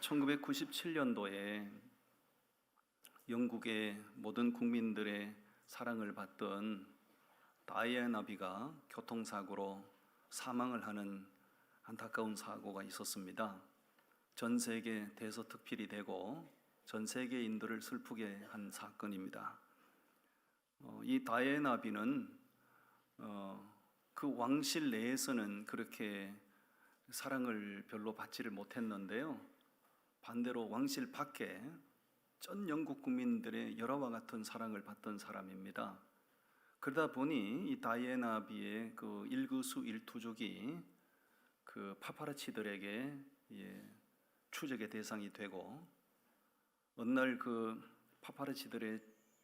1997년도에 영국의 모든 국민들의 사랑을 받던 다이애나 비가 교통사고로 사망을 하는 안타까운 사고가 있었습니다. 전 세계 대서특필이 되고 전 세계인들을 슬프게 한 사건입니다. 이 다이애나 비는 그 왕실 내에서는 그렇게 사랑을 별로 받지를 못했는데요. 반대로 왕실 밖에 전 영국 국민들의 열화와 같은 사랑을 받던 사람입니다. 그러다 보니 이 다이애나 비의 그 일거수일투족이 그 파파라치들에게 추적의 대상이 되고, 어느 날 그 파파라치들의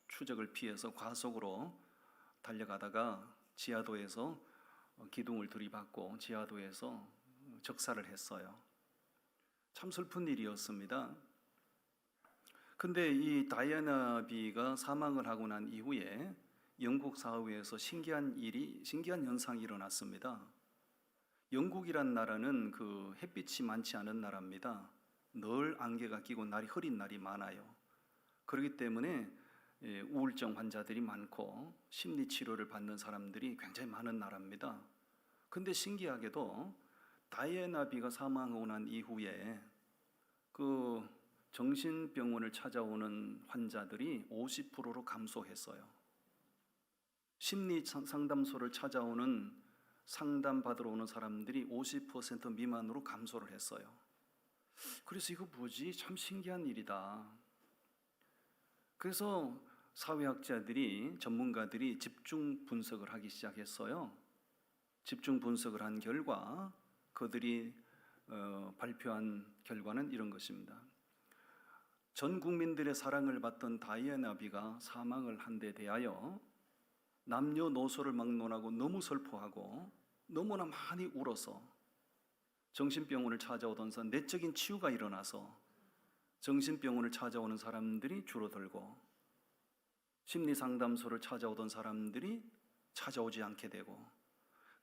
추적을 피해서 과속으로 달려가다가 지하도에서 기둥을 들이받고 지하도에서 적사를 했어요. 참 슬픈 일이었습니다. 근데 이 다이애나 비가 사망을 하고 난 이후에 영국 사회에서 신기한 현상이 일어났습니다. 영국이란 나라는 그 햇빛이 많지 않은 나라입니다. 늘 안개가 끼고 날이 흐린 날이 많아요. 그렇기 때문에 우울증 환자들이 많고 심리 치료를 받는 사람들이 굉장히 많은 나라입니다. 근데 신기하게도 다이애나 비가 사망하고 난 이후에 그 정신병원을 찾아오는 환자들이 50%로 감소했어요. 심리 상담소를 찾아오는 상담받으러 오는 사람들이 50% 미만으로 감소를 했어요. 그래서 이거 뭐지? 참 신기한 일이다. 그래서 사회학자들이, 전문가들이 집중 분석을 하기 시작했어요. 집중 분석을 한 결과 그들이 발표한 결과는 이런 것입니다. 전 국민들의 사랑을 받던 다이애나 비가 사망을 한 데 대하여 남녀노소를 막론하고 너무 슬퍼하고 너무나 많이 울어서 정신병원을 찾아오던 사람, 내적인 치유가 일어나서 정신병원을 찾아오는 사람들이 줄어들고 심리상담소를 찾아오던 사람들이 찾아오지 않게 되고,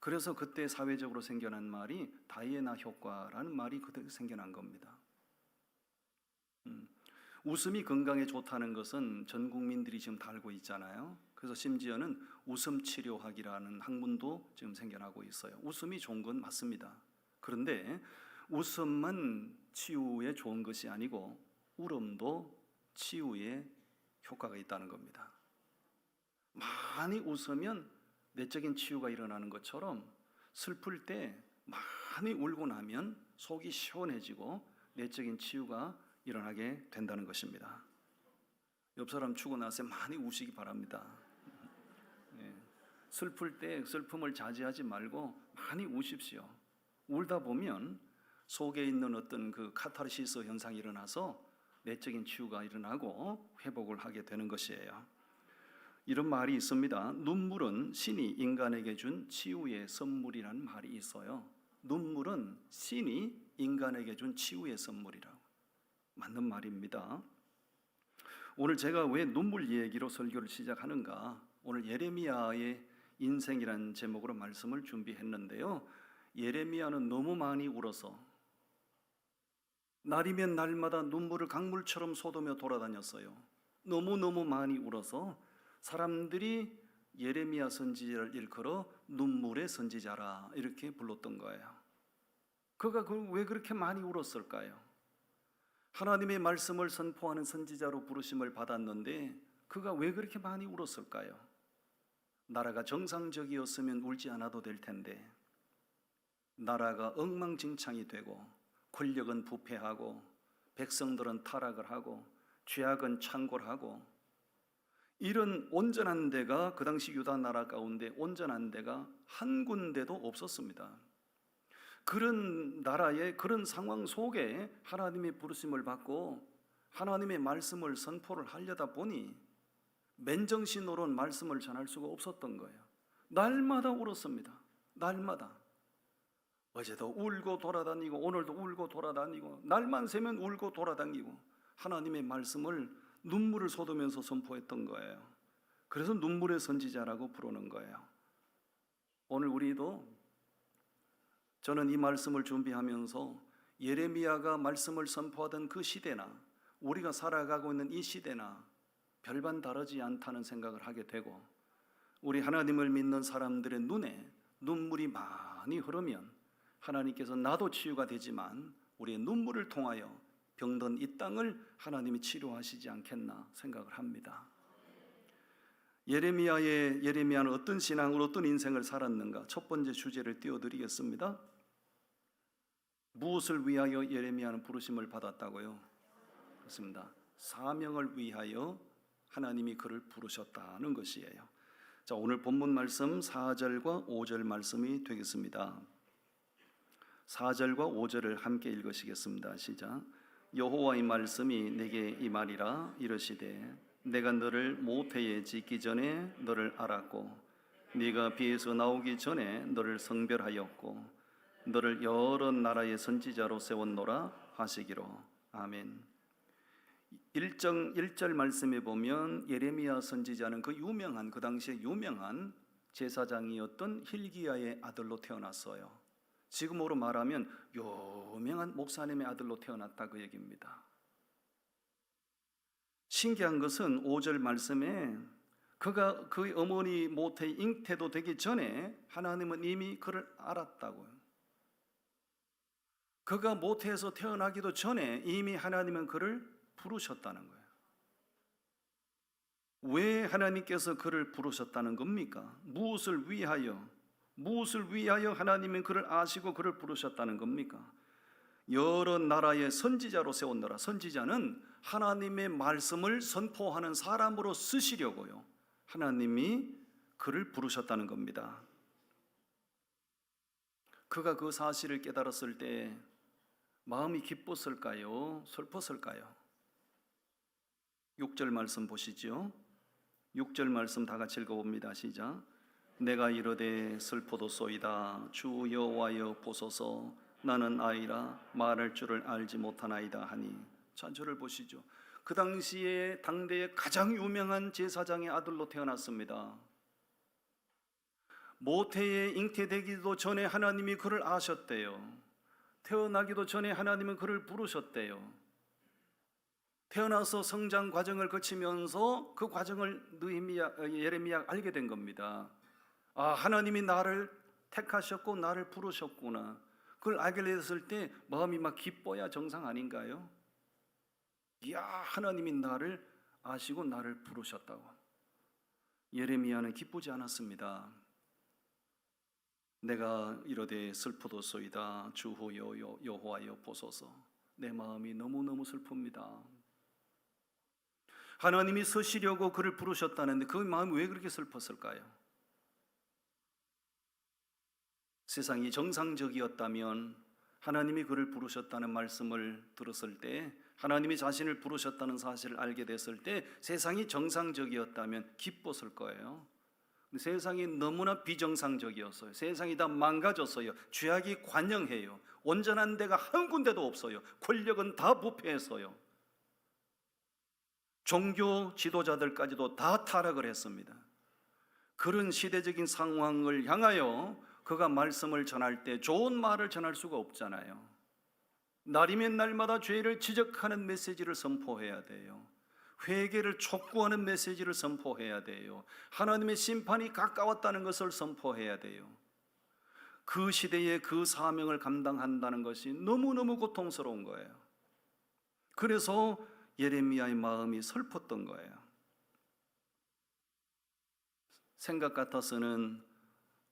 그래서 그때 사회적으로 생겨난 말이 다이애나 효과라는 말이 그때 생겨난 겁니다. 웃음이 건강에 좋다는 것은 전 국민들이 지금 다 알고 있잖아요. 그래서 심지어는 웃음 치료학이라는 학문도 지금 생겨나고 있어요. 웃음이 좋은 건 맞습니다. 그런데 웃음만 치유에 좋은 것이 아니고 울음도 치유에 효과가 있다는 겁니다. 많이 웃으면 내적인 치유가 일어나는 것처럼 슬플 때 많이 울고 나면 속이 시원해지고 내적인 치유가 일어나게 된다는 것입니다. 옆 사람 추고 나서 많이 우시기 바랍니다. 슬플 때 슬픔을 자제하지 말고 많이 우십시오. 울다 보면 속에 있는 어떤 그 카타르시스 현상이 일어나서 내적인 치유가 일어나고 회복을 하게 되는 것이에요. 이런 말이 있습니다. 눈물은 신이 인간에게 준 치유의 선물이라는 말이 있어요. 눈물은 신이 인간에게 준 치유의 선물이라고. 맞는 말입니다. 오늘 제가 왜 눈물 얘기로 설교를 시작하는가? 오늘 예레미야의 인생이라는 제목으로 말씀을 준비했는데요. 예레미야는 너무 많이 울어서 날이면 날마다 눈물을 강물처럼 쏟으며 돌아다녔어요. 너무너무 많이 울어서 사람들이 예레미야 선지자를 일컬어 눈물의 선지자라 이렇게 불렀던 거예요. 그가 왜 그렇게 많이 울었을까요? 하나님의 말씀을 선포하는 선지자로 부르심을 받았는데 그가 왜 그렇게 많이 울었을까요? 나라가 정상적이었으면 울지 않아도 될 텐데, 나라가 엉망진창이 되고 권력은 부패하고 백성들은 타락을 하고 죄악은 창궐하고, 이런 온전한 데가 그 당시 유다 나라 가운데 온전한 데가 한 군데도 없었습니다. 그런 나라의 그런 상황 속에 하나님의 부르심을 받고 하나님의 말씀을 선포를 하려다 보니 맨정신으로는 말씀을 전할 수가 없었던 거예요. 날마다 울었습니다. 날마다. 어제도 울고 돌아다니고 오늘도 울고 돌아다니고 날만 새면 울고 돌아다니고 하나님의 말씀을 눈물을 쏟으면서 선포했던 거예요. 그래서 눈물의 선지자라고 부르는 거예요. 오늘 우리도, 저는 이 말씀을 준비하면서 예레미야가 말씀을 선포하던 그 시대나 우리가 살아가고 있는 이 시대나 별반 다르지 않다는 생각을 하게 되고, 우리 하나님을 믿는 사람들의 눈에 눈물이 많이 흐르면 하나님께서 나도 치유가 되지만 우리의 눈물을 통하여 병든 이 땅을 하나님이 치료하시지 않겠나 생각을 합니다. 예레미야는 어떤 신앙으로 어떤 인생을 살았는가? 첫 번째 주제를 띄워드리겠습니다. 무엇을 위하여 예레미야는 부르심을 받았다고요? 그렇습니다. 사명을 위하여 하나님이 그를 부르셨다는 것이에요. 자, 오늘 본문 말씀 4절과 5절 말씀이 되겠습니다. 4절과 5절을 함께 읽으시겠습니다. 시작. 여호와의 말씀이 내게 임하리라. 이르시되 내가 너를 모태에 짓기 전에 너를 알았고 네가 비에서 나오기 전에 너를 성별하였고 너를 여러 나라의 선지자로 세웠노라 하시기로. 아멘. 1절 말씀에 보면 예레미야 선지자는 그 당시에 유명한 제사장이었던 hil기야의 아들로 태어났어요. 지금으로 말하면 유명한 목사님의 아들로 태어났다 그 얘기입니다. 신기한 것은 5절 말씀에 그가 그의 어머니 모태의 잉태도 되기 전에 하나님은 이미 그를 알았다고요. 그가 모태에서 태어나기도 전에 이미 하나님은 그를 부르셨다는 거예요. 왜 하나님께서 그를 부르셨다는 겁니까? 무엇을 위하여 하나님은 그를 아시고 그를 부르셨다는 겁니까? 여러 나라의 선지자로 세웠노라. 선지자는 하나님의 말씀을 선포하는 사람으로 쓰시려고요, 하나님이 그를 부르셨다는 겁니다. 그가 그 사실을 깨달았을 때 마음이 기뻤을까요? 슬펐을까요? 6절 말씀 보시죠. 6절 말씀 다 같이 읽어봅니다. 시작. 내가 이르되 슬퍼도소이다. 주 여호와여 보소서. 나는 아이라 말할 줄을 알지 못하나이다 하니. 찬절을 보시죠. 그 당시에 당대의 가장 유명한 제사장의 아들로 태어났습니다. 모태에 잉태되기도 전에 하나님이 그를 아셨대요. 태어나기도 전에 하나님은 그를 부르셨대요. 태어나서 성장 과정을 거치면서 그 과정을 예레미야 알게 된 겁니다. 아, 하나님이 나를 택하셨고 나를 부르셨구나. 그걸 알게 됐을 때 마음이 막 기뻐야 정상 아닌가요? 이야, 하나님이 나를 아시고 나를 부르셨다고. 예레미야는 기쁘지 않았습니다. 내가 이르되 슬프도소이다. 주 여호와여 보소서. 내 마음이 너무너무 슬픕니다. 하나님이 서시려고 그를 부르셨다는데 그 마음이 왜 그렇게 슬펐을까요? 세상이 정상적이었다면 하나님이 그를 부르셨다는 말씀을 들었을 때, 하나님이 자신을 부르셨다는 사실을 알게 됐을 때 세상이 정상적이었다면 기뻤을 거예요. 근데 세상이 너무나 비정상적이었어요. 세상이 다 망가졌어요. 죄악이 관영해요. 온전한 데가 한 군데도 없어요. 권력은 다 부패했어요. 종교 지도자들까지도 다 타락을 했습니다. 그런 시대적인 상황을 향하여 그가 말씀을 전할 때 좋은 말을 전할 수가 없잖아요. 날이면 날마다 죄를 지적하는 메시지를 선포해야 돼요. 회개를 촉구하는 메시지를 선포해야 돼요. 하나님의 심판이 가까웠다는 것을 선포해야 돼요. 그 시대에 그 사명을 감당한다는 것이 너무너무 고통스러운 거예요. 그래서 예레미야의 마음이 슬펐던 거예요. 생각 같아서는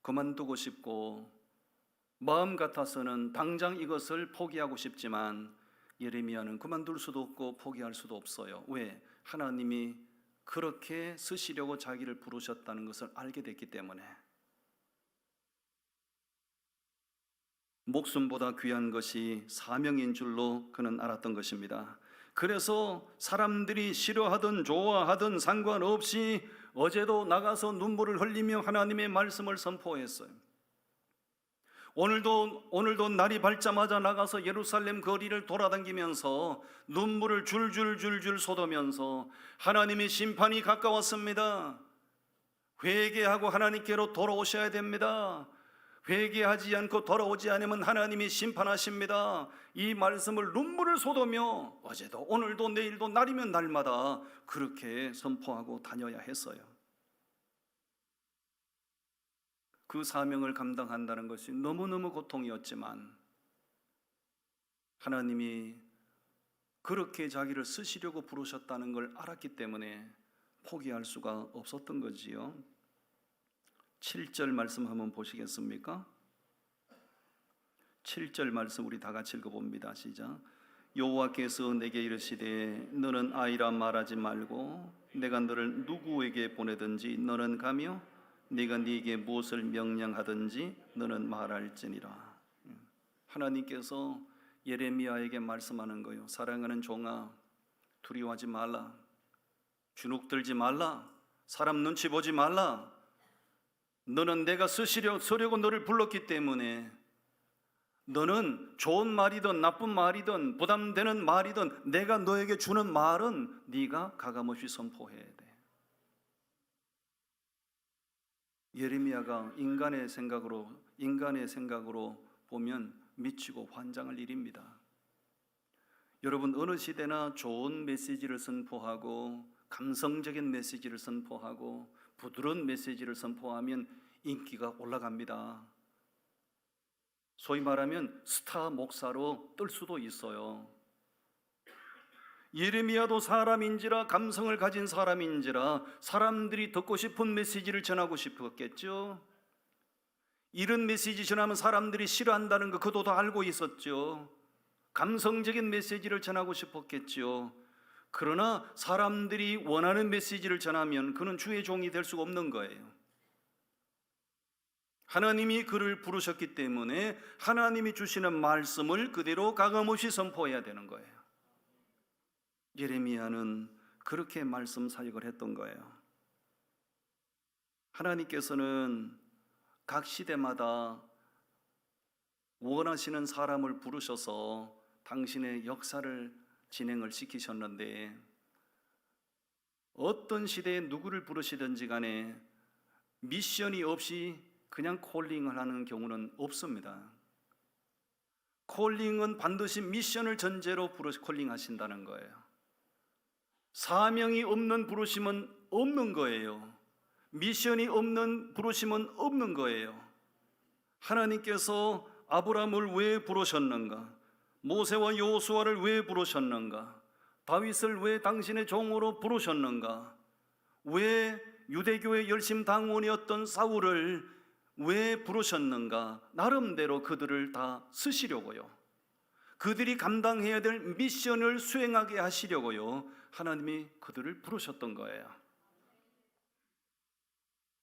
그만두고 싶고 마음 같아서는 당장 이것을 포기하고 싶지만 예레미야는 그만둘 수도 없고 포기할 수도 없어요. 왜? 하나님이 그렇게 쓰시려고 자기를 부르셨다는 것을 알게 됐기 때문에. 목숨보다 귀한 것이 사명인 줄로 그는 알았던 것입니다. 그래서 사람들이 싫어하든 좋아하든 상관없이 어제도 나가서 눈물을 흘리며 하나님의 말씀을 선포했어요. 오늘도 날이 밝자마자 나가서 예루살렘 거리를 돌아다니면서 눈물을 줄줄줄줄 쏟으면서 하나님의 심판이 가까웠습니다. 회개하고 하나님께로 돌아오셔야 됩니다. 회개하지 않고 돌아오지 않으면 하나님이 심판하십니다. 이 말씀을 눈물을 쏟으며 어제도 오늘도 내일도 날이면 날마다 그렇게 선포하고 다녀야 했어요. 그 사명을 감당한다는 것이 너무너무 고통이었지만 하나님이 그렇게 자기를 쓰시려고 부르셨다는 걸 알았기 때문에 포기할 수가 없었던 거지요. 7절 말씀 한번 보시겠습니까? 7절 말씀 우리 다 같이 읽어봅니다. 시작. 여호와께서 내게 이르시되 너는 아이라 말하지 말고 내가 너를 누구에게 보내든지 너는 가며 네가 네게 무엇을 명령하든지 너는 말할지니라. 하나님께서 예레미야에게 말씀하는 거예요. 사랑하는 종아, 두려워하지 말라, 주눅들지 말라, 사람 눈치 보지 말라. 너는 내가 쓰려고 너를 불렀기 때문에 너는 좋은 말이든 나쁜 말이든 부담되는 말이든 내가 너에게 주는 말은 네가 가감없이 선포해야 돼. 예레미야가 인간의 생각으로 보면 미치고 환장할 일입니다. 여러분, 어느 시대나 좋은 메시지를 선포하고 감성적인 메시지를 선포하고 부드러운 메시지를 선포하면 인기가 올라갑니다. 소위 말하면 스타 목사로 뜰 수도 있어요. 예레미야도 사람인지라 감성을 가진 사람인지라 사람들이 듣고 싶은 메시지를 전하고 싶었겠죠. 이런 메시지 전하면 사람들이 싫어한다는 거 그도 다 알고 있었죠. 감성적인 메시지를 전하고 싶었겠죠. 그러나 사람들이 원하는 메시지를 전하면 그는 주의 종이 될 수가 없는 거예요. 하나님이 그를 부르셨기 때문에 하나님이 주시는 말씀을 그대로 가감없이 선포해야 되는 거예요. 예레미야는 그렇게 말씀 사역을 했던 거예요. 하나님께서는 각 시대마다 원하시는 사람을 부르셔서 당신의 역사를 진행을 시키셨는데 어떤 시대에 누구를 부르시든지 간에 미션이 없이 그냥 콜링을 하는 경우는 없습니다. 콜링은 반드시 미션을 전제로 콜링하신다는 거예요. 사명이 없는 부르심은 없는 거예요. 미션이 없는 부르심은 없는 거예요. 하나님께서 아브라함을 왜 부르셨는가? 모세와 여호수아를 왜 부르셨는가? 다윗을 왜 당신의 종으로 부르셨는가? 왜 유대교의 열심 당원이었던 사울을 왜 부르셨는가? 나름대로 그들을 다 쓰시려고요. 그들이 감당해야 될 미션을 수행하게 하시려고요. 하나님이 그들을 부르셨던 거예요.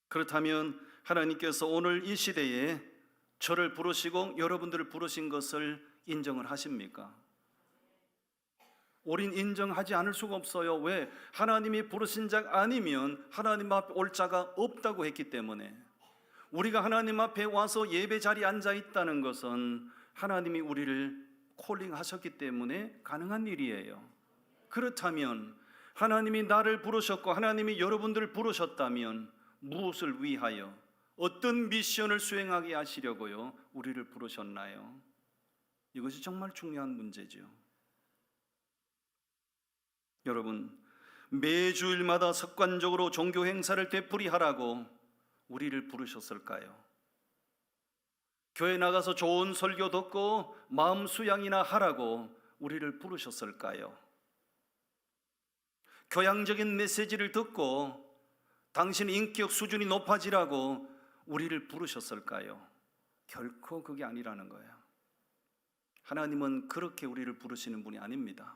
그렇다면 하나님께서 오늘 이 시대에 저를 부르시고 여러분들을 부르신 것을 인정을 하십니까? 우린 인정하지 않을 수가 없어요. 왜? 하나님이 부르신 자 아니면 하나님 앞에 올 자가 없다고 했기 때문에. 우리가 하나님 앞에 와서 예배 자리에 앉아 있다는 것은 하나님이 우리를 콜링하셨기 때문에 가능한 일이에요. 그렇다면 하나님이 나를 부르셨고 하나님이 여러분들을 부르셨다면 무엇을 위하여 어떤 미션을 수행하게 하시려고요 우리를 부르셨나요? 이것이 정말 중요한 문제죠. 여러분, 매주일마다 습관적으로 종교 행사를 되풀이하라고 우리를 부르셨을까요? 교회 나가서 좋은 설교 듣고 마음 수양이나 하라고 우리를 부르셨을까요? 교양적인 메시지를 듣고 당신 인격 수준이 높아지라고 우리를 부르셨을까요? 결코 그게 아니라는 거예요. 하나님은 그렇게 우리를 부르시는 분이 아닙니다.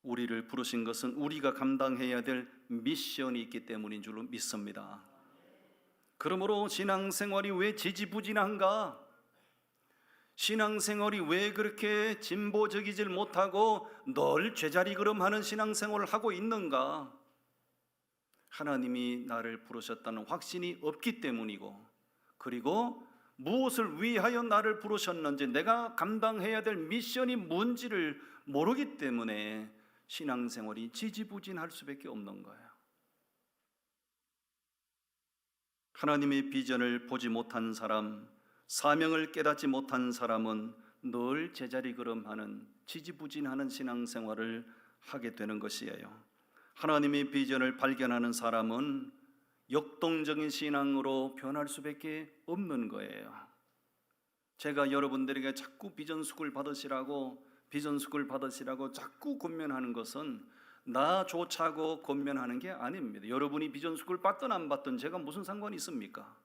우리를 부르신 것은 우리가 감당해야 될 미션이 있기 때문인 줄로 믿습니다. 그러므로 신앙생활이 왜 지지부진한가? 신앙생활이 왜 그렇게 진보적이질 못하고 늘 제자리 걸음하는 신앙생활을 하고 있는가? 하나님이 나를 부르셨다는 확신이 없기 때문이고, 그리고 무엇을 위하여 나를 부르셨는지, 내가 감당해야 될 미션이 뭔지를 모르기 때문에 신앙생활이 지지부진할 수밖에 없는 거예요. 하나님의 비전을 보지 못한 사람, 사명을 깨닫지 못한 사람은 늘 제자리 걸음하는 지지부진하는 신앙생활을 하게 되는 것이에요. 하나님의 비전을 발견하는 사람은 역동적인 신앙으로 변할 수밖에 없는 거예요. 제가 여러분들에게 자꾸 비전숙을 받으시라고 자꾸 권면하는 것은 나 좋자고 권면하는 게 아닙니다. 여러분이 비전숙을 받든 안 받든 제가 무슨 상관이 있습니까?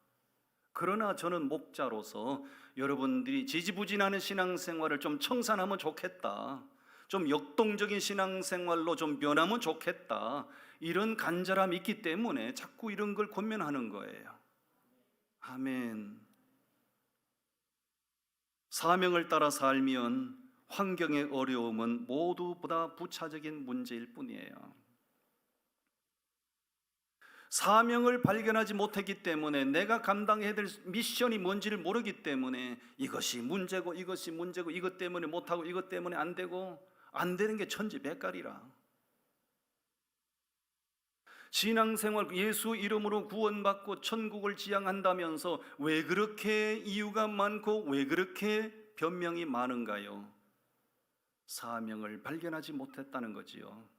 그러나 저는 목자로서 여러분들이 지지부진하는 신앙생활을 좀 청산하면 좋겠다, 좀 역동적인 신앙생활로 좀 변하면 좋겠다, 이런 간절함이 있기 때문에 자꾸 이런 걸 권면하는 거예요. 아멘. 사명을 따라 살면 환경의 어려움은 모두보다 부차적인 문제일 뿐이에요. 사명을 발견하지 못했기 때문에, 내가 감당해야 될 미션이 뭔지를 모르기 때문에 이것이 문제고 이것 때문에 못하고 이것 때문에 안 되고, 안 되는 게 천지백갈이라. 신앙생활, 예수 이름으로 구원받고 천국을 지향한다면서 왜 그렇게 이유가 많고 왜 그렇게 변명이 많은가요? 사명을 발견하지 못했다는 거지요.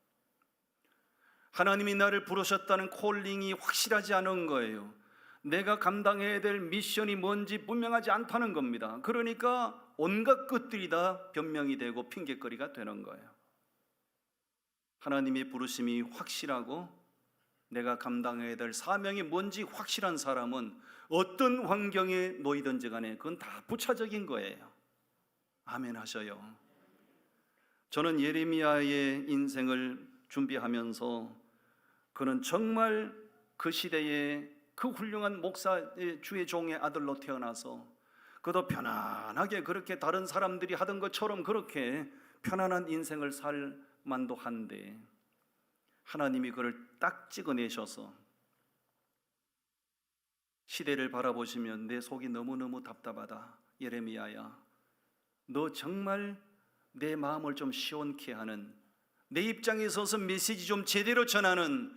하나님이 나를 부르셨다는 콜링이 확실하지 않은 거예요. 내가 감당해야 될 미션이 뭔지 분명하지 않다는 겁니다. 그러니까 온갖 것들이 다 변명이 되고 핑계거리가 되는 거예요. 하나님의 부르심이 확실하고 내가 감당해야 될 사명이 뭔지 확실한 사람은 어떤 환경에 놓이든지 간에 그건 다 부차적인 거예요. 아멘 하셔요. 저는 예레미야의 인생을 준비하면서 그는 정말 그 시대에 그 훌륭한 목사의 주의 종의 아들로 태어나서 그도 편안하게 그렇게 다른 사람들이 하던 것처럼 그렇게 편안한 인생을 살 만도 한데, 하나님이 그를 딱 찍어내셔서 시대를 바라보시면 내 속이 너무너무 답답하다. 예레미야야, 너 정말 내 마음을 좀 시원케 하는, 내 입장에 서서 메시지 좀 제대로 전하는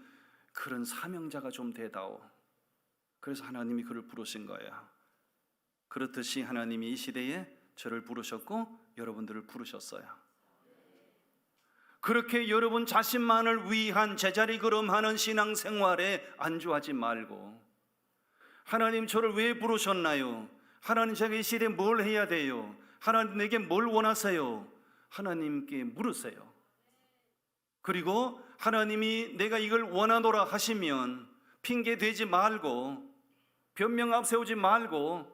그런 사명자가 좀 되다오. 그래서 하나님이 그를 부르신 거야. 그렇듯이 하나님이 이 시대에 저를 부르셨고 여러분들을 부르셨어요. 그렇게 여러분 자신만을 위한 제자리 걸음하는 신앙생활에 안주하지 말고, 하나님 저를 왜 부르셨나요? 하나님 제가 이 시대에 뭘 해야 돼요? 하나님 내게 뭘 원하세요? 하나님께 물으세요. 그리고 하나님이 내가 이걸 원하노라 하시면 핑계 대지 말고, 변명 앞세우지 말고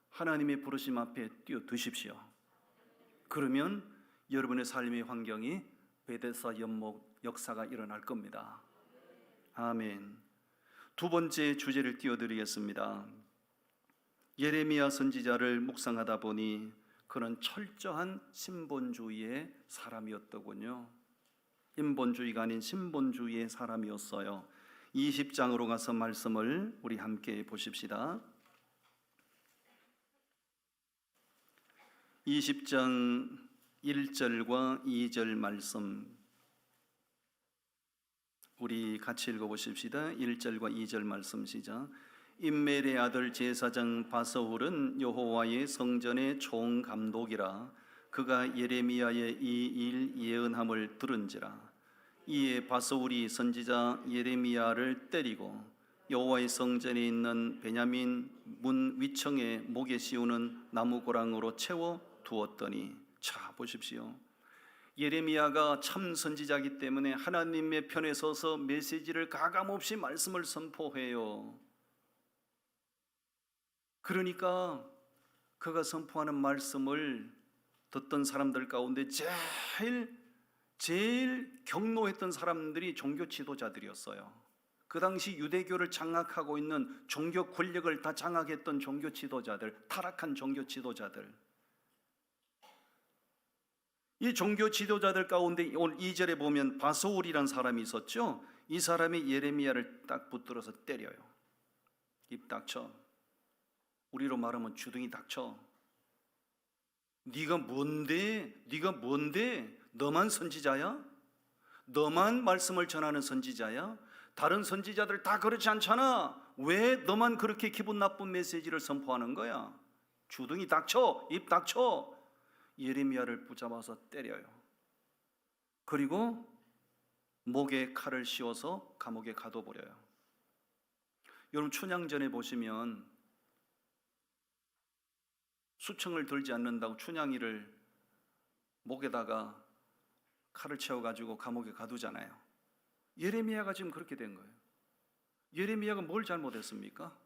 하나님의 부르심 앞에 뛰어드십시오. 그러면 여러분의 삶의 환경이 베데스다 연못 역사가 일어날 겁니다. 아멘. 두 번째 주제를 띄워드리겠습니다. 예레미야 선지자를 묵상하다 보니 그는 철저한 신본주의의 사람이었더군요. 인본주의가 아닌 신본주의의 사람이었어요. 20장으로 가서 말씀을 우리 함께 보십시다. 20장 1절과 2절 말씀 우리 같이 읽어보십시다. 1절과 2절 말씀 시작. 임멜의 아들 제사장 바서훌은 여호와의 성전의 총감독이라. 그가 예레미야의 이 일 예언함을 들은지라. 이에 바서훌이 선지자 예레미야를 때리고 여호와의 성전에 있는 베냐민 문 위층에 목에 씌우는 나무 고랑으로 채워 두었더니, 자 보십시오. 예레미야가 참 선지자이기 때문에 하나님의 편에 서서 메시지를 가감없이 말씀을 선포해요. 그러니까 그가 선포하는 말씀을 듣던 사람들 가운데 제일 경노했던 사람들이 종교 지도자들이었어요. 그 당시 유대교를 장악하고 있는 종교 권력을 다 장악했던 종교 지도자들, 타락한 종교 지도자들. 이 종교 지도자들 가운데 오늘 2절에 보면 바소울이라는 사람이 있었죠. 이 사람이 예레미야를 딱 붙들어서 때려요. 입 닥쳐. 우리로 말하면 주둥이 닥쳐. 네가 뭔데? 너만 선지자야? 너만 말씀을 전하는 선지자야? 다른 선지자들 다 그렇지 않잖아. 왜 너만 그렇게 기분 나쁜 메시지를 선포하는 거야? 주둥이 닥쳐, 입 닥쳐. 예레미야를 붙잡아서 때려요. 그리고 목에 칼을 씌워서 감옥에 가둬버려요. 여러분, 춘향전에 보시면 수청을 들지 않는다고 춘향이를 목에다가 칼을 채워가지고 감옥에 가두잖아요. 예레미야가 지금 그렇게 된 거예요. 예레미야가 뭘 잘못했습니까?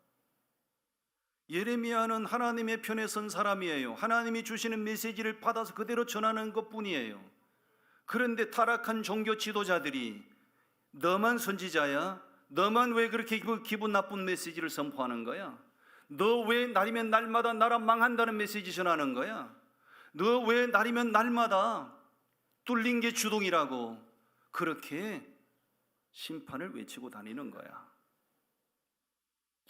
예레미야는 하나님의 편에 선 사람이에요. 하나님이 주시는 메시지를 받아서 그대로 전하는 것뿐이에요. 그런데 타락한 종교 지도자들이 너만 선지자야? 너만 왜 그렇게 기분 나쁜 메시지를 선포하는 거야? 너 왜 날이면 날마다 나라 망한다는 메시지 전하는 거야? 너 왜 날이면 날마다 뚫린 게 주동이라고 그렇게 심판을 외치고 다니는 거야?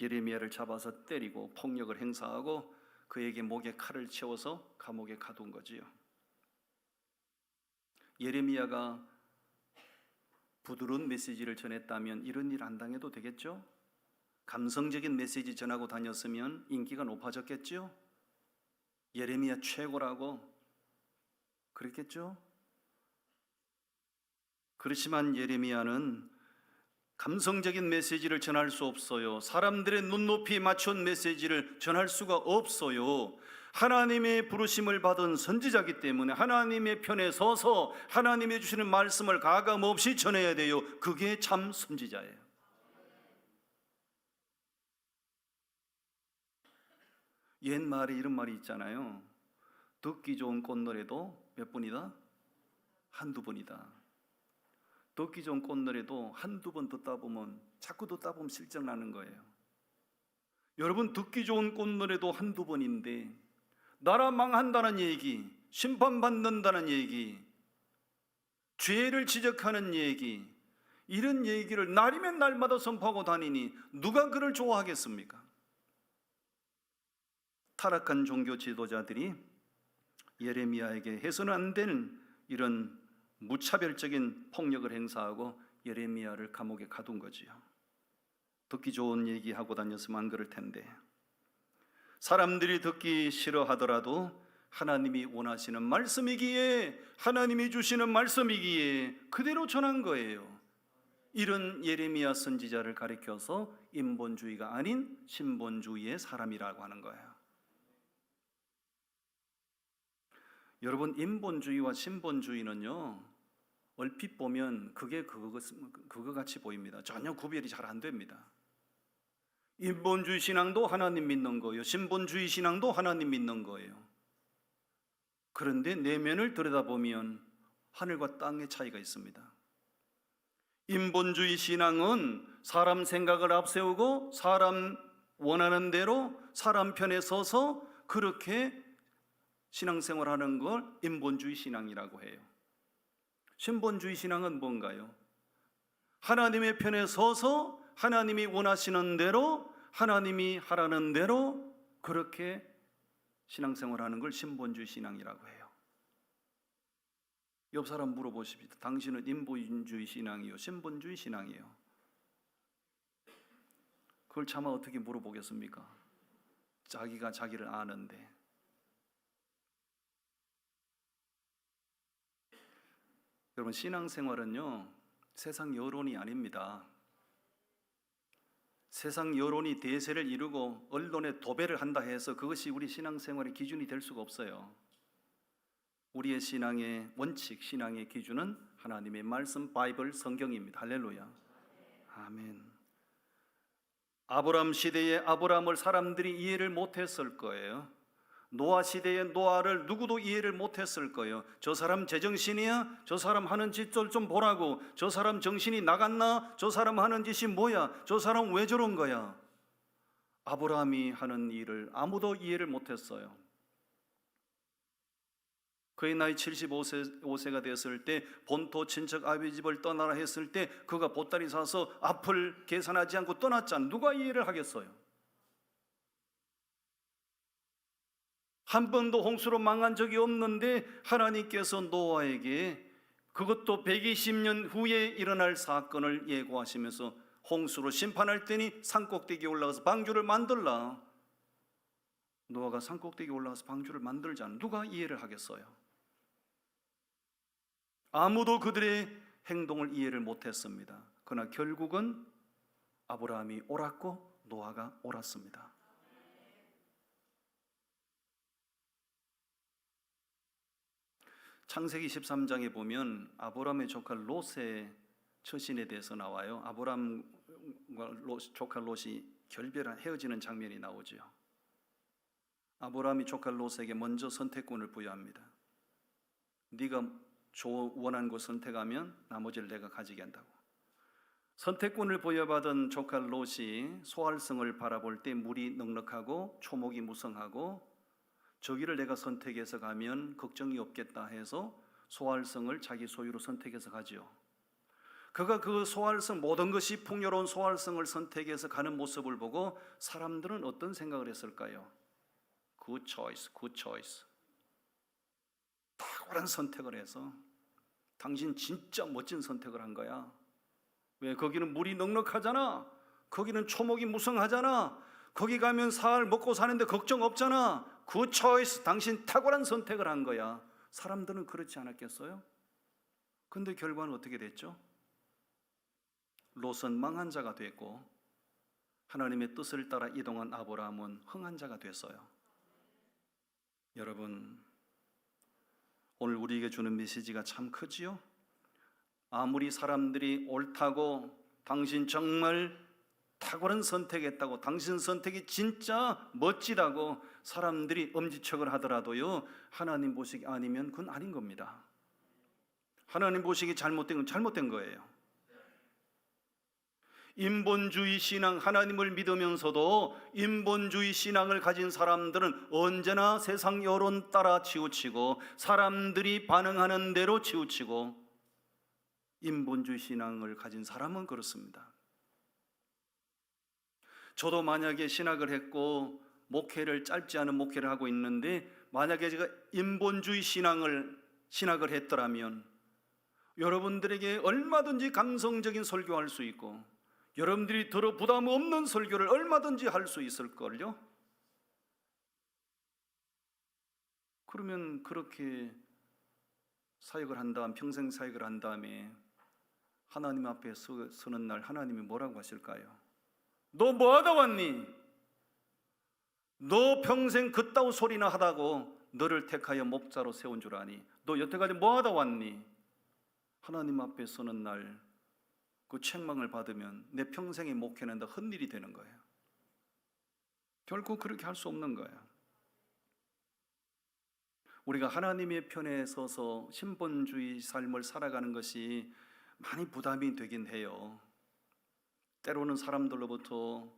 예레미야를 잡아서 때리고 폭력을 행사하고 그에게 목에 칼을 채워서 감옥에 가둔 거지요. 예레미야가 부드러운 메시지를 전했다면 이런 일 안 당해도 되겠죠? 감성적인 메시지 전하고 다녔으면 인기가 높아졌겠죠? 예레미야 최고라고 그랬겠죠? 그렇지만 예레미야는 감성적인 메시지를 전할 수 없어요. 사람들의 눈높이에 맞춘 메시지를 전할 수가 없어요. 하나님의 부르심을 받은 선지자이기 때문에 하나님의 편에 서서 하나님이 주시는 말씀을 가감없이 전해야 돼요. 그게 참 선지자예요. 옛말에 이런 말이 있잖아요. 듣기 좋은 꽃노래도 몇 번이다? 한두 번이다. 듣기 좋은 꽃노래도 한두 번 듣다 보면 자꾸 듣다 보면 실증 나는 거예요. 여러분, 듣기 좋은 꽃노래도 한두 번인데 나라 망한다는 얘기, 심판받는다는 얘기, 죄를 지적하는 얘기, 이런 얘기를 날이면 날마다 선포하고 다니니 누가 그를 좋아하겠습니까? 타락한 종교 지도자들이 예레미야에게 해서는 안 되는 이런 무차별적인 폭력을 행사하고 예레미야를 감옥에 가둔 거지요. 듣기 좋은 얘기하고 다녔으면 안 그럴 텐데, 사람들이 듣기 싫어하더라도 하나님이 원하시는 말씀이기에, 하나님이 주시는 말씀이기에 그대로 전한 거예요. 이런 예레미야 선지자를 가리켜서 인본주의가 아닌 신본주의의 사람이라고 하는 거예요. 여러분, 인본주의와 신본주의는요, 얼핏 보면 그게 그거 같이 보입니다. 전혀 구별이 잘 안 됩니다. 인본주의 신앙도 하나님 믿는 거예요. 신본주의 신앙도 하나님 믿는 거예요. 그런데 내면을 들여다보면 하늘과 땅의 차이가 있습니다. 인본주의 신앙은 사람 생각을 앞세우고 사람 원하는 대로 사람 편에 서서 그렇게 신앙생활하는 걸 인본주의 신앙이라고 해요. 신본주의 신앙은 뭔가요? 하나님의 편에 서서 하나님이 원하시는 대로, 하나님이 하라는 대로 그렇게 신앙생활하는 걸 신본주의 신앙이라고 해요. 옆 사람 물어보십시오. 당신은 인본주의 신앙이요, 신본주의 신앙이요? 그걸 차마 어떻게 물어보겠습니까? 자기가 자기를 아는데. 여러분, 신앙생활은요, 세상 여론이 아닙니다. 세상 여론이 대세를 이루고 언론에 도배를 한다 해서 그것이 우리 신앙생활의 기준이 될 수가 없어요. 우리의 신앙의 원칙, 신앙의 기준은 하나님의 말씀, 바이블, 성경입니다. 할렐루야. 아멘. 아브라함 시대의 아브라함을 사람들이 이해를 못했을 거예요. 노아 시대의 노아를 누구도 이해를 못했을 거예요. 저 사람 제정신이야? 저 사람 하는 짓들 좀 보라고. 저 사람 정신이 나갔나? 저 사람 하는 짓이 뭐야? 저 사람 왜 저런 거야? 아브라함이 하는 일을 아무도 이해를 못했어요. 그의 나이 75세가 되었을 때 본토 친척 아비 집을 떠나라 했을 때 그가 보따리 사서 앞을 계산하지 않고 떠났잖아. 누가 이해를 하겠어요? 한 번도 홍수로 망한 적이 없는데 하나님께서 노아에게 그것도 120년 후에 일어날 사건을 예고하시면서 홍수로 심판할 때니 산꼭대기에 올라가서 방주를 만들라. 노아가 산꼭대기에 올라가서 방주를 만들자는 누가 이해를 하겠어요? 아무도 그들의 행동을 이해를 못했습니다. 그러나 결국은 아브라함이 옳았고 노아가 옳았습니다. 창세기 13장에 보면 아브라함의 조카 롯의 처신에 대해서 나와요. 아브라함과 조카 롯이 헤어지는 장면이 나오죠. 아브라함이 조카 롯에게 먼저 선택권을 부여합니다. 네가 원하는 거 선택하면 나머지를 내가 가지게 한다고. 선택권을 부여받은 조카 롯이 소알성을 바라볼 때 물이 넉넉하고 초목이 무성하고 저기를 내가 선택해서 가면 걱정이 없겠다 해서 소알성을 자기 소유로 선택해서 가지요. 그가 그 소알성, 모든 것이 풍요로운 소알성을 선택해서 가는 모습을 보고 사람들은 어떤 생각을 했을까요? Good choice, good choice. 탁월한 선택을 해서 당신 진짜 멋진 선택을 한 거야. 왜? 거기는 물이 넉넉하잖아. 거기는 초목이 무성하잖아. 거기 가면 살 먹고 사는데 걱정 없잖아. Good choice. 당신 탁월한 선택을 한 거야. 사람들은 그렇지 않았겠어요? 근데 결과는 어떻게 됐죠? 롯은 망한 자가 됐고 하나님의 뜻을 따라 이동한 아브라함은 흥한 자가 됐어요. 여러분, 오늘 우리에게 주는 메시지가 참 크지요? 아무리 사람들이 옳다고 당신 정말 탁월한 선택했다고 당신 선택이 진짜 멋지다고 사람들이 엄지척을 하더라도요, 하나님 보시기 아니면 그건 아닌 겁니다. 하나님 보시기 잘못된 건 잘못된 거예요. 인본주의 신앙, 하나님을 믿으면서도 인본주의 신앙을 가진 사람들은 언제나 세상 여론 따라 치우치고 사람들이 반응하는 대로 치우치고, 인본주의 신앙을 가진 사람은 그렇습니다. 저도 만약에 신학을 했고 목회를, 짧지 않은 목회를 하고 있는데 만약에 제가 인본주의 신학을 했더라면 여러분들에게 얼마든지 감성적인 설교할 수 있고 여러분들이 들어 부담 없는 설교를 얼마든지 할 수 있을걸요? 그러면 그렇게 사역을 한 다음, 평생 사역을 한 다음에 하나님 앞에 서는 날 하나님이 뭐라고 하실까요? 너 뭐 하다 왔니? 너 평생 그따위 소리나 하다고 너를 택하여 목자로 세운 줄 아니? 너 여태까지 뭐 하다 왔니? 하나님 앞에 서는 날 그 책망을 받으면 내 평생의 목회는 다 헛일이 되는 거예요. 결코 그렇게 할 수 없는 거예요. 우리가 하나님의 편에 서서 신본주의 삶을 살아가는 것이 많이 부담이 되긴 해요. 때로는 사람들로부터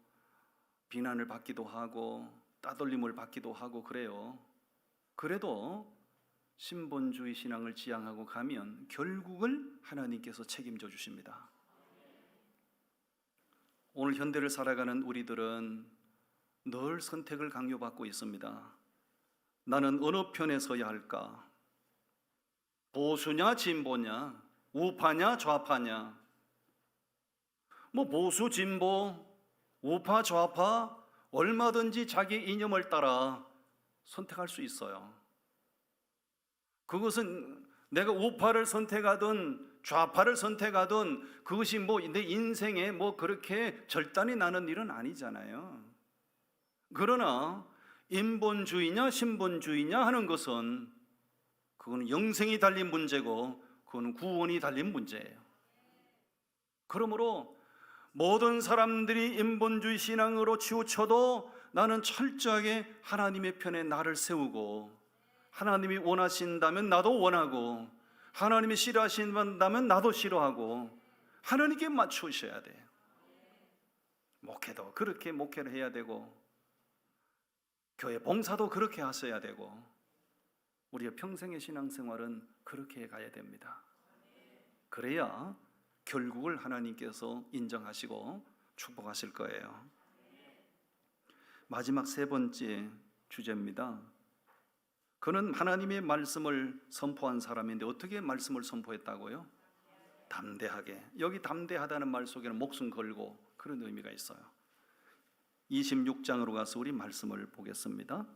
비난을 받기도 하고 따돌림을 받기도 하고 그래요. 그래도 신본주의 신앙을 지향하고 가면 결국을 하나님께서 책임져 주십니다. 오늘 현대를 살아가는 우리들은 늘 선택을 강요받고 있습니다. 나는 어느 편에 서야 할까? 보수냐 진보냐? 우파냐 좌파냐? 뭐 보수 진보 우파 좌파 얼마든지 자기 이념을 따라 선택할 수 있어요. 그것은 내가 우파를 선택하든 좌파를 선택하든 그것이 뭐 내 인생에 뭐 그렇게 절단이 나는 일은 아니잖아요. 그러나 인본주의냐 신본주의냐 하는 것은 그건 영생이 달린 문제고 그건 구원이 달린 문제예요. 그러므로 모든 사람들이 인본주의 신앙으로 치우쳐도 나는 철저하게 하나님의 편에 나를 세우고, 하나님이 원하신다면 나도 원하고, 하나님이 싫어하신다면 나도 싫어하고, 하나님께 맞추셔야 돼요. 목회도 그렇게 목회를 해야 되고, 교회 봉사도 그렇게 하셔야 되고, 우리의 평생의 신앙생활은 그렇게 가야 됩니다. 그래야 결국을 하나님께서 인정하시고 축복하실 거예요. 마지막 세 번째 주제입니다. 그는 하나님의 말씀을 선포한 사람인데 어떻게 말씀을 선포했다고요? 담대하게. 여기 담대하다는 말 속에는 목숨 걸고 그런 의미가 있어요. 26장으로 가서 우리 말씀을 보겠습니다.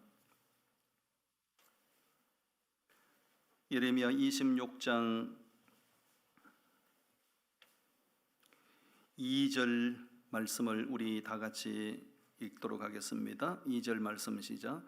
예레미야 26장 2절 말씀을 우리 다 같이 읽도록 하겠습니다. 2절 말씀 시작.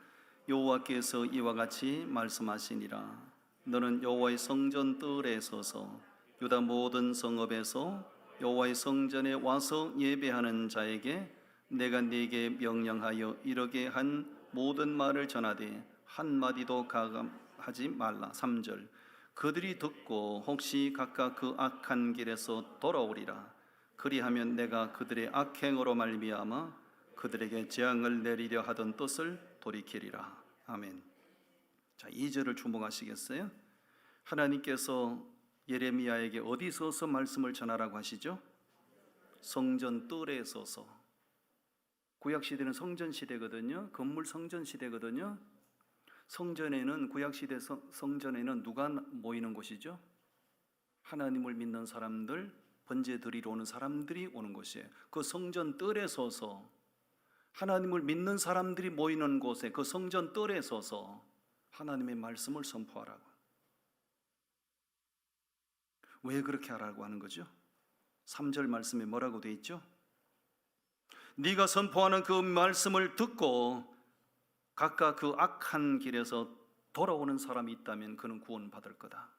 여호와께서 이와 같이 말씀하시니라. 너는 여호와의 성전 뜰에 서서 유다 모든 성읍에서 여호와의 성전에 와서 예배하는 자에게 내가 네게 명령하여 이르게 한 모든 말을 전하되 한마디도 가감하지 말라. 3절. 그들이 듣고 혹시 각각 그 악한 길에서 돌아오리라. 그리하면 내가 그들의 악행으로 말미암아 그들에게 재앙을 내리려 하던 뜻을 돌이키리라. 아멘. 자, 2절을 주목하시겠어요? 하나님께서 예레미야에게 어디 서서 말씀을 전하라고 하시죠? 성전 뜰에 서서. 구약 시대는 성전 시대거든요. 건물 성전 시대거든요. 성전에는 구약 시대 성전에는 누가 모이는 곳이죠? 하나님을 믿는 사람들, 번제 드리러 오는 사람들이 오는 곳이에요. 그 성전 뜰에 서서 하나님을 믿는 사람들이 모이는 곳에 그 성전 뜰에 서서 하나님의 말씀을 선포하라고. 왜 그렇게 하라고 하는 거죠? 3절 말씀에 뭐라고 돼 있죠? 네가 선포하는 그 말씀을 듣고 각각 그 악한 길에서 돌아오는 사람이 있다면 그는 구원받을 거다.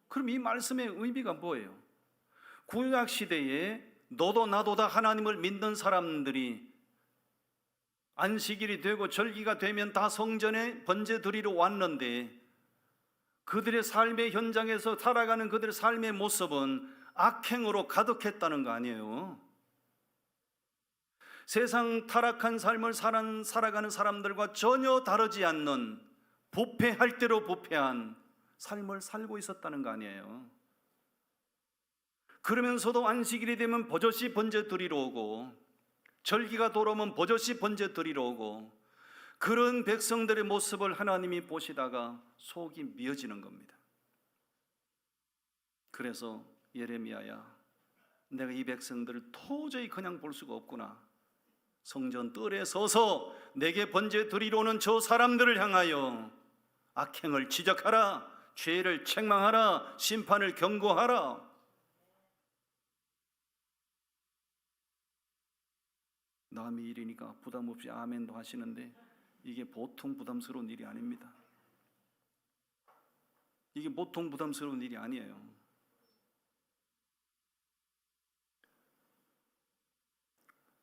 그럼 이 말씀의 의미가 뭐예요? 구약 시대에 너도 나도 다 하나님을 믿는 사람들이 안식일이 되고 절기가 되면 다 성전에 번제 드리러 왔는데 그들의 삶의 현장에서 살아가는 그들의 삶의 모습은 악행으로 가득했다는 거 아니에요? 세상 타락한 삶을 살아가는 사람들과 전혀 다르지 않는 부패할 대로 부패한 삶을 살고 있었다는 거 아니에요? 그러면서도 안식일이 되면 버젓이 번제 드리러 오고 절기가 돌아오면 버젓이 번제 드리러 오고 그런 백성들의 모습을 하나님이 보시다가 속이 미어지는 겁니다. 그래서 예레미야야, 내가 이 백성들을 도저히 그냥 볼 수가 없구나. 성전 뜰에 서서 내게 번제 드리러 오는 저 사람들을 향하여 악행을 지적하라, 죄를 책망하라, 심판을 경고하라. 남의 일이니까 부담 없이 아멘도 하시는데 이게 보통 부담스러운 일이 아닙니다. 이게 보통 부담스러운 일이 아니에요.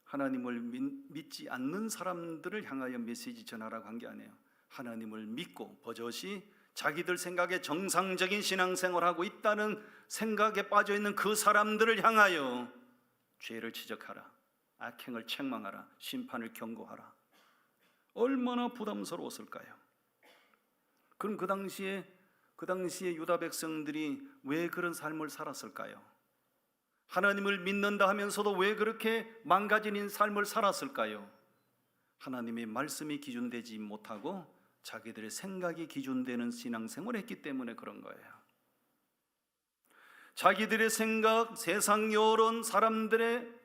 하나님을 믿지 않는 사람들을 향하여 메시지 전하라고 한 게 아니에요. 하나님을 믿고 버젓이 자기들 생각에 정상적인 신앙생활을 하고 있다는 생각에 빠져있는 그 사람들을 향하여 죄를 지적하라, 악행을 책망하라, 심판을 경고하라. 얼마나 부담스러웠을까요? 그럼 그 당시에 유다 백성들이 왜 그런 삶을 살았을까요? 하나님을 믿는다 하면서도 왜 그렇게 망가진 삶을 살았을까요? 하나님의 말씀이 기준되지 못하고 자기들의 생각이 기준되는 신앙생활을 했기 때문에 그런 거예요. 자기들의 생각, 세상 여론, 사람들의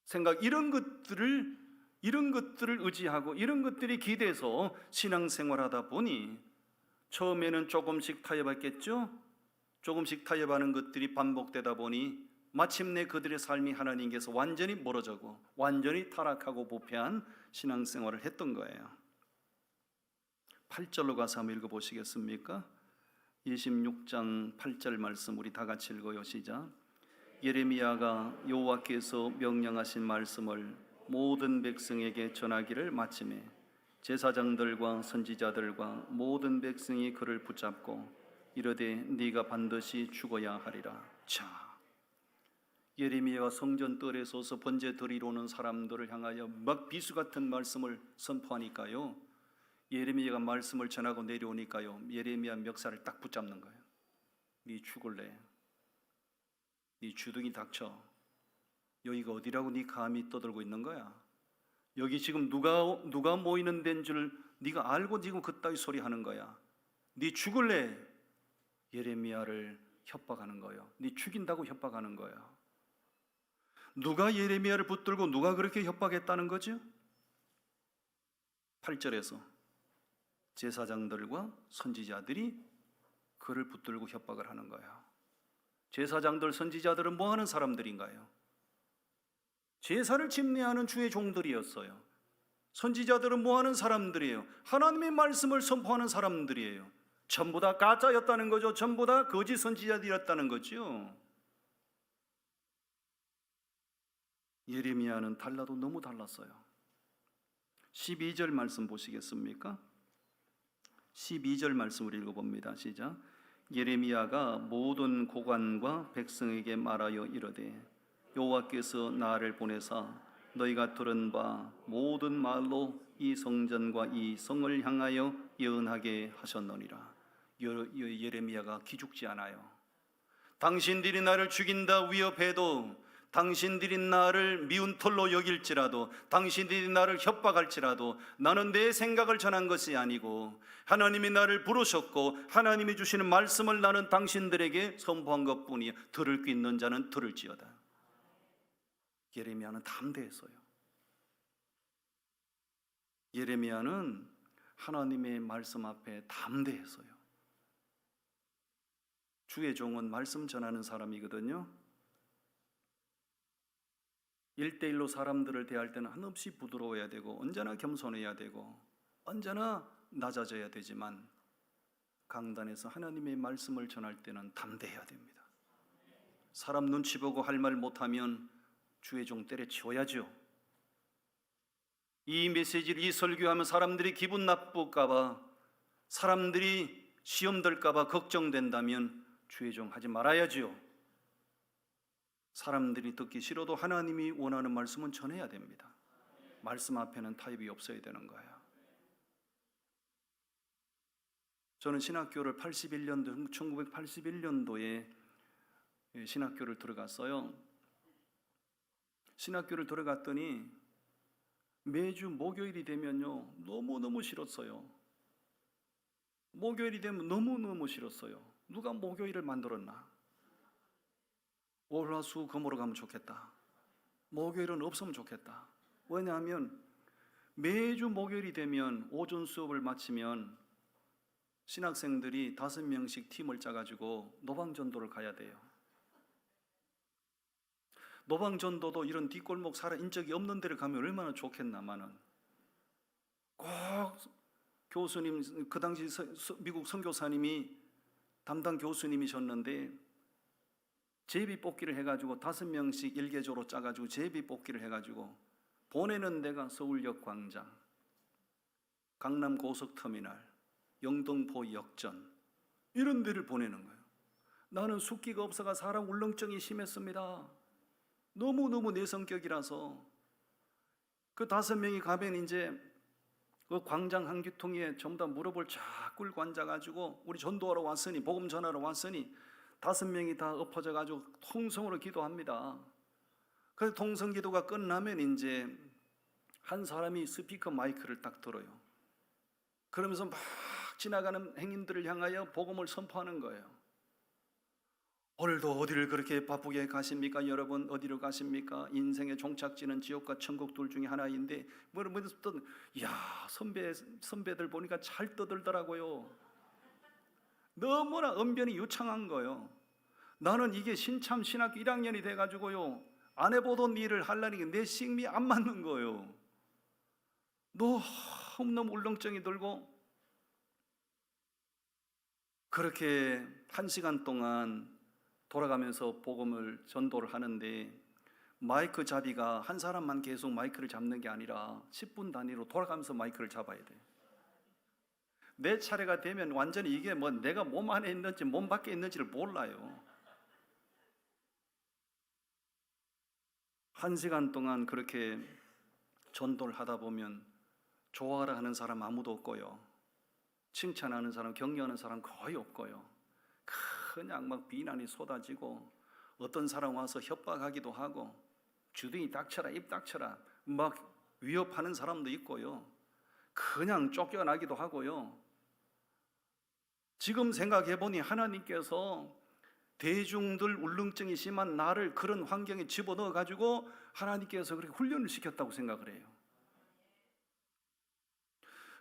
생각, 이런 것들을 의지하고 이런 것들이 기대서 신앙생활하다 보니 처음에는 조금씩 타협했겠죠. 조금씩 타협하는 것들이 반복되다 보니 마침내 그들의 삶이 하나님께서 완전히 멀어지고 완전히 타락하고 부패한 신앙생활을 했던 거예요. 8절로 가서 한번 읽어보시겠습니까? 26장 8절 말씀 우리 다 같이 읽어요. 시작. 예레미야가 여호와께서 명령하신 말씀을 모든 백성에게 전하기를 마침에 제사장들과 선지자들과 모든 백성이 그를 붙잡고 이르되 네가 반드시 죽어야 하리라. 자, 예레미야가 성전 뜰에 서서 번제 드리러 오는 사람들을 향하여 막 비수 같은 말씀을 선포하니까요, 예레미야가 말씀을 전하고 내려오니까요, 예레미야 멱살을 딱 붙잡는 거예요. 네 죽을래? 네 주둥이 닥쳐. 여기가 어디라고 네 감히 떠들고 있는 거야? 여기 지금 누가 모이는 데인 줄 네가 알고 지금 그따위 소리 하는 거야. 네 죽을래? 예레미야를 협박하는 거예요. 네 죽인다고 협박하는 거예요. 누가 예레미야를 붙들고 누가 그렇게 협박했다는 거죠? 8절에서 제사장들과 선지자들이 그를 붙들고 협박을 하는 거예요. 제사장들, 선지자들은 뭐 하는 사람들인가요? 제사를 집례하는 주의 종들이었어요. 선지자들은 뭐 하는 사람들이에요? 하나님의 말씀을 선포하는 사람들이에요. 전부 다 가짜였다는 거죠. 전부 다 거짓 선지자들이었다는 거죠. 예레미야는 달라도 너무 달랐어요. 12절 말씀 보시겠습니까? 12절 말씀을 읽어봅니다. 시작. 예레미야가 모든 고관과 백성에게 말하여 이르되 여호와께서 나를 보내사 너희가 들은 바 모든 말로 이 성전과 이 성을 향하여 예언하게 하셨느니라. 예레미야가 기죽지 않아요. 당신들이 나를 죽인다 위협해도, 당신들이 나를 미운 털로 여길지라도, 당신들이 나를 협박할지라도 나는 내 생각을 전한 것이 아니고 하나님이 나를 부르셨고 하나님이 주시는 말씀을 나는 당신들에게 선포한 것뿐이야. 들을 귀 있는 자는 들을지어다. 예레미야는 담대했어요. 예레미야는 하나님의 말씀 앞에 담대했어요. 주의 종은 말씀 전하는 사람이거든요. 1대1로 사람들을 대할 때는 한없이 부드러워야 되고 언제나 겸손해야 되고 언제나 낮아져야 되지만 강단에서 하나님의 말씀을 전할 때는 담대해야 됩니다. 사람 눈치 보고 할 말 못하면 주의 종 때려치워야죠. 이 메시지를, 이 설교하면 사람들이 기분 나쁠까 봐, 사람들이 시험 들까 봐 걱정된다면 주의 종 하지 말아야죠. 사람들이 듣기 싫어도 하나님이 원하는 말씀은 전해야 됩니다. 말씀 앞에는 타협이 없어야 되는 거예요. 저는 신학교를 1981년도에 신학교를 들어갔어요. 신학교를 들어갔더니 매주 목요일이 되면요 너무너무 싫었어요. 목요일이 되면 너무너무 싫었어요. 누가 목요일을 만들었나? 월화수금으로 가면 좋겠다. 목요일은 없으면 좋겠다. 왜냐하면 매주 목요일이 되면 오전 수업을 마치면 신학생들이 5명씩 팀을 짜가지고 노방전도를 가야 돼요. 노방전도도 이런 뒷골목 살아인 적이 없는 데를 가면 얼마나 좋겠나마는. 꼭 교수님, 그 당시 미국 선교사님이 담당 교수님이셨는데 제비 뽑기를 해가지고 5명씩 일개조로 짜가지고 제비 뽑기를 해가지고 보내는 데가 서울역 광장, 강남 고속터미널, 영등포 역전 이런 데를 보내는 거예요. 나는 숫기가 없어가 사람 울렁증이 심했습니다. 너무너무 내 성격이라서 그 5명이 가면 이제 그 광장 한기통에 전부 다 무릎을 쫙 꿇고 앉아가지고 우리 전도하러 왔으니, 복음 전하러 왔으니 5명이 다 엎어져 가지고 통성으로 기도합니다. 그래서 통성 기도가 끝나면 이제 한 사람이 스피커 마이크를 딱 들어요. 그러면서 막 지나가는 행인들을 향하여 복음을 선포하는 거예요. 오늘도 어디를 그렇게 바쁘게 가십니까? 여러분 어디로 가십니까? 인생의 종착지는 지옥과 천국 둘 중에 하나인데 야 선배들 보니까 잘 떠들더라고요. 너무나 언변이 유창한 거예요. 나는 이게 신참 신학교 1학년이 돼가지고요 안 해보던 일을 하려니까 내 식미 안 맞는 거예요. 너무너무 울렁증이 들고 그렇게 1시간 동안 돌아가면서 복음을 전도를 하는데 마이크 잡이가 한 사람만 계속 마이크를 잡는 게 아니라 10분 단위로 돌아가면서 마이크를 잡아야 돼. 내 차례가 되면 완전히 이게 뭐 내가 몸 안에 있는지 몸 밖에 있는지를 몰라요. 1시간 동안 그렇게 전도를 하다 보면 좋아하라 하는 사람 아무도 없고요, 칭찬하는 사람, 격려하는 사람 거의 없고요, 그냥 막 비난이 쏟아지고 어떤 사람 와서 협박하기도 하고 주둥이 닥쳐라 입 닥쳐라 막 위협하는 사람도 있고요, 그냥 쫓겨나기도 하고요. 지금 생각해보니 하나님께서 대중들 울렁증이 심한 나를 그런 환경에 집어넣어 가지고 하나님께서 그렇게 훈련을 시켰다고 생각을 해요.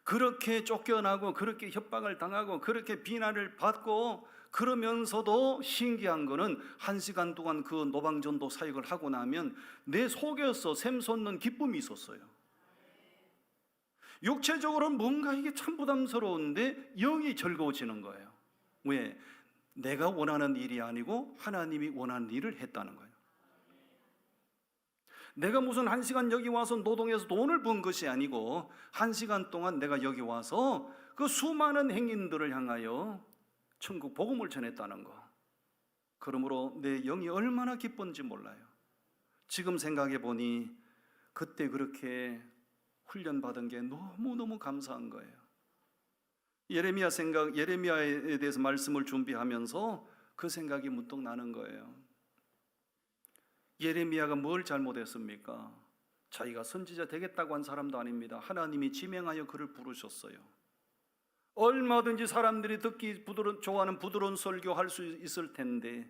그렇게 쫓겨나고 그렇게 협박을 당하고 그렇게 비난을 받고 그러면서도 신기한 거는 1시간 동안 그 노방전도 사역을 하고 나면 내 속에서 샘솟는 기쁨이 있었어요. 육체적으로는 뭔가 이게 참 부담스러운데 영이 즐거워지는 거예요. 왜? 내가 원하는 일이 아니고 하나님이 원하는 일을 했다는 거예요. 내가 무슨 1시간 여기 와서 노동해서 돈을 번 것이 아니고 1시간 동안 내가 여기 와서 그 수많은 행인들을 향하여 천국 복음을 전했다는 거. 그러므로 내 영이 얼마나 기쁜지 몰라요. 지금 생각해 보니 그때 그렇게 훈련받은 게 너무너무 감사한 거예요. 예레미야에 대해서 말씀을 준비하면서 그 생각이 문득 나는 거예요. 예레미야가 뭘 잘못했습니까? 자기가 선지자 되겠다고 한 사람도 아닙니다. 하나님이 지명하여 그를 부르셨어요. 얼마든지 사람들이 듣기 좋아하는 부드러운 설교할 수 있을 텐데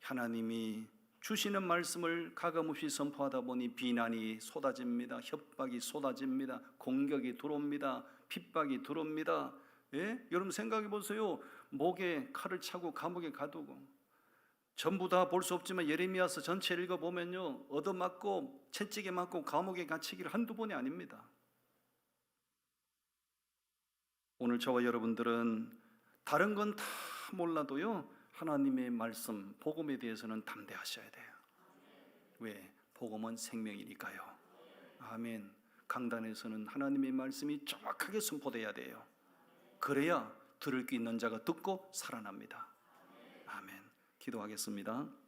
하나님이 주시는 말씀을 가감없이 선포하다 보니 비난이 쏟아집니다. 협박이 쏟아집니다. 공격이 들어옵니다. 핍박이 들어옵니다. 예? 여러분 생각해 보세요. 목에 칼을 차고 감옥에 가두고 전부 다 볼 수 없지만 예레미야서 전체 읽어보면요, 얻어맞고 채찍에 맞고 감옥에 갇히기를 한두 번이 아닙니다. 오늘 저와 여러분들은 다른 건 다 몰라도요, 하나님의 말씀, 복음에 대해서는 담대하셔야 돼요. 왜? 복음은 생명이니까요. 아멘. 강단에서는 하나님의 말씀이 정확하게 선포돼야 돼요. 그래야 들을 귀 있는 자가 듣고 살아납니다. 아멘. 기도하겠습니다.